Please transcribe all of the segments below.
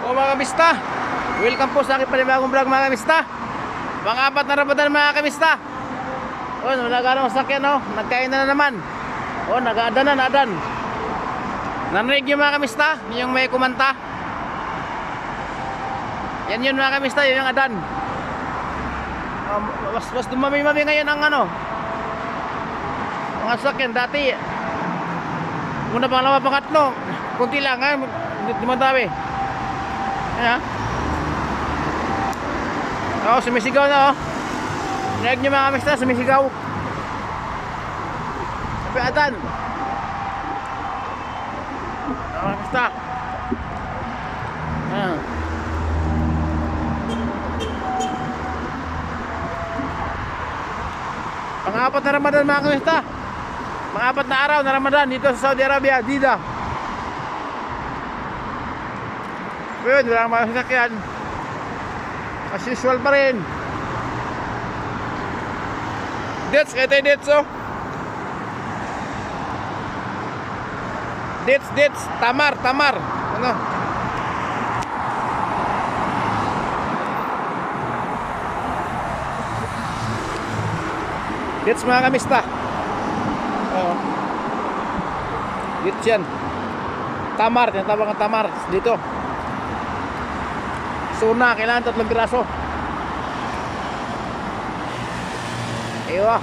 O mga kamista, welcome po sa aking panibagong vlog mga kamista. Pang-apat na Ramadan mga kamista. O, wala ganong sakyan o, nagkain na naman. O, nag-aadan na, naadan. Narinig yung mga kamista, yung may kumanta. Yan yun mga kamista, yun yung adan. Mas dumami-mami ngayon ang ano, mga sakyan. Dati muna pangalawa pangatlo, kunti lang ha, hindi madami. Ayan ha. Sumisigaw na narinig nyo mga kamista, sumisigaw. Sabi adan mga kamista. Ayan. Pang-apat na Ramadan mga kamista. Pang-apat na araw na Ramadan dito sa Saudi Arabia, Jeddah. Yun, walang mga sasakyan. As usual pa rin. Dates, kaya tayo dates oh. Dates, tamar. Ano? Dates mga kamista. Dates yan. Tamar, tinatawag ng tamar dito. Suna, kailangan 3 piraso. Ewa.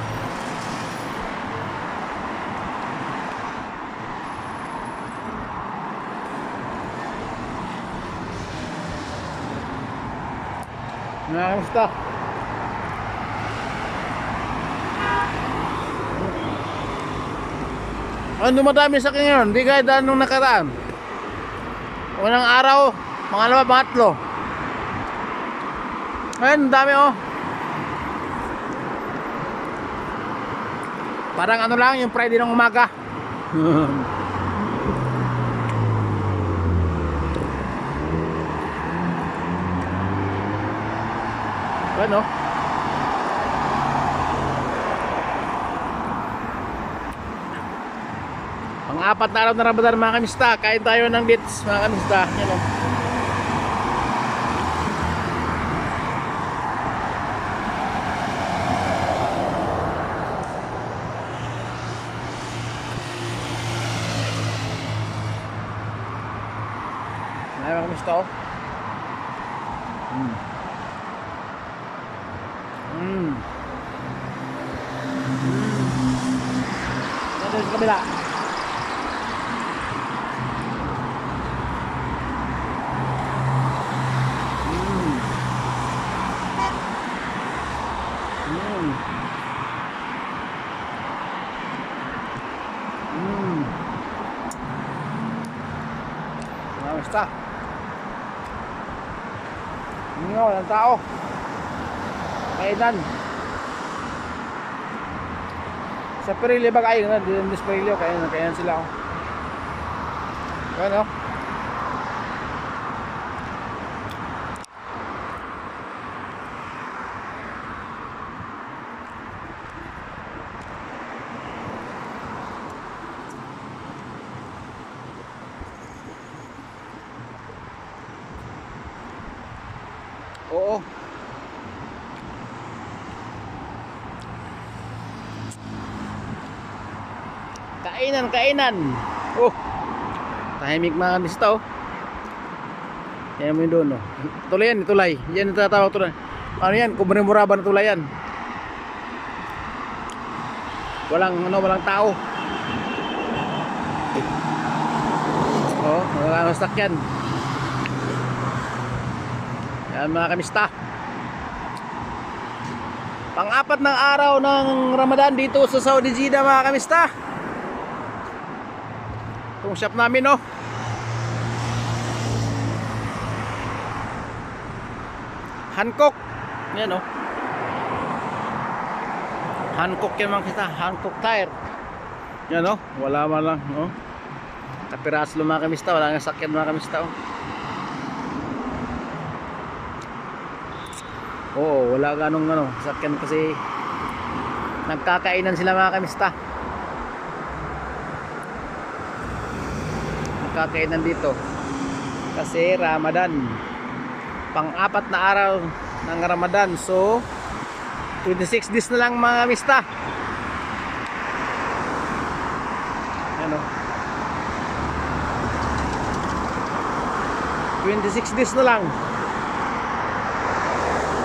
Mga kamista. Ano dumadami sa akin ngayon? Hindi kahit anong nakaraan. Unang araw, pangalawa, pangatlo. Ayun, dami oh. Parang ano lang, yung Friday ng umaga. Ano? Pang-apat na araw na Ramadan mga kamista. Kain tayo ng dates mga kamista. Yan o. Ayan mga kamista o. Ito sa kabila. Basta hindi nga walang tao, kainan sa Perilio bag ay na din sa Perilio, kainan sila oh. Ano oo. Kainan. Oh. Tahimik mga kamista oh. Yan mo yun doon oh. Tulay. Yan yung tatawag tulay. Ano yan? Kumuraba na tulay yan. Walang tao. Oh, walang sakyan. Yan mga kamista. Pang-apat ng araw ng Ramadan dito sa Saudi Jeddah mga kamista. Itong shop namin oh. Hankook. Yan oh. Hankook yan mga kamista. Hankook tire. Yan oh. Wala man lang oh. Kapiras lo mga kamista. Wala nga sakyan mga kamista oh. Oo, wala ganong ano, sakyan kasi nagkakainan sila mga kamista. Nagkakainan dito. Kasi Ramadan. Pang-apat na araw ng Ramadan. So 26 days na lang mga mista. Ano? 26 days na lang.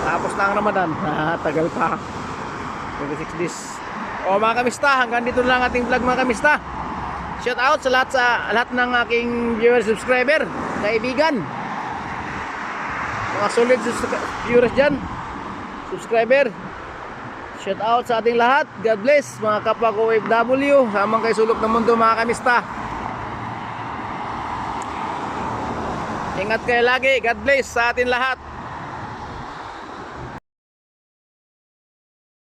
Tapos na ang Ramadan. Tagal pa. 26 days. O mga kamista, hanggang dito lang ating vlog mga kamista. Shout out sa lahat ng aking viewer subscriber, kaibigan. Mga solid viewers dyan, subscriber. Shout out sa ating lahat. God bless mga kapwa ko OFW, samang kay sulok ng mundo mga kamista. Ingat kayo lagi. God bless sa atin lahat.